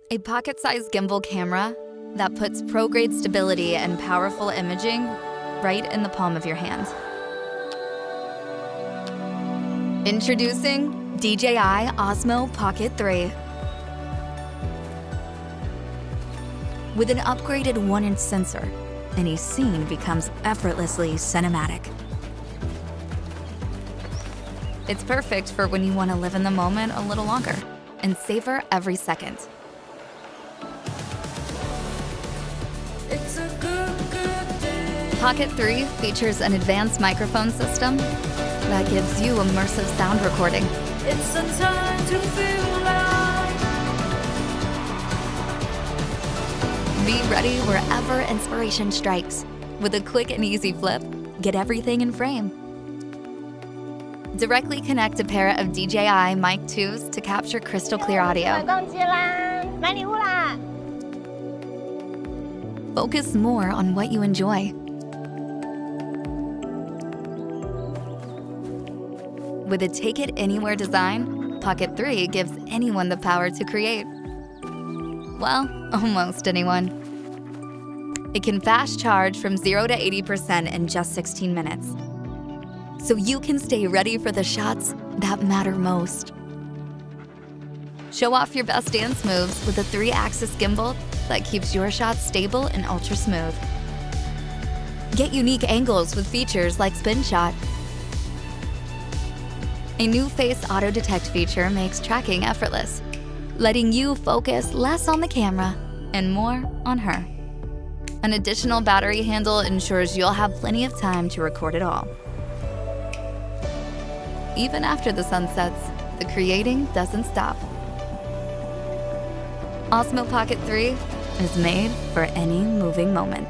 A pocket-sized gimbal camera that puts pro-grade stability and powerful imaging right in the palm of your hand. Introducing DJI OSMO Pocket 3. With an upgraded 1-inch sensor, any scene becomes effortlessly cinematic. It's perfect for when you want to live in the moment a little longer and savor every second. It's a good day. Pocket 3 features an advanced microphone system that gives you immersive sound recording. It's a time to feel alive. Be ready wherever inspiration strikes. With a quick and easy flip, get everything in frame. Directly connect a pair of DJI Mic 2s to capture crystal clear audio. 逛街啦，买礼物啦！ Focus more on what you enjoy. With a take-it-anywhere design, Pocket 3 gives anyone the power to create. Well, almost anyone. It can fast charge from 0 to 80% in just 16 minutes. So you can stay ready for the shots that matter most. Show off your best dance moves with a 3-axis gimbal that keeps your shots stable and ultra smooth. Get unique angles with features like Spin Shot. A new face auto detect feature makes tracking effortless, letting you focus less on the camera and more on her. An additional battery handle ensures you'll have plenty of time to record it all. Even after the sun sets, the creating doesn't stop. OSMO Pocket 3 is made for any moving moment.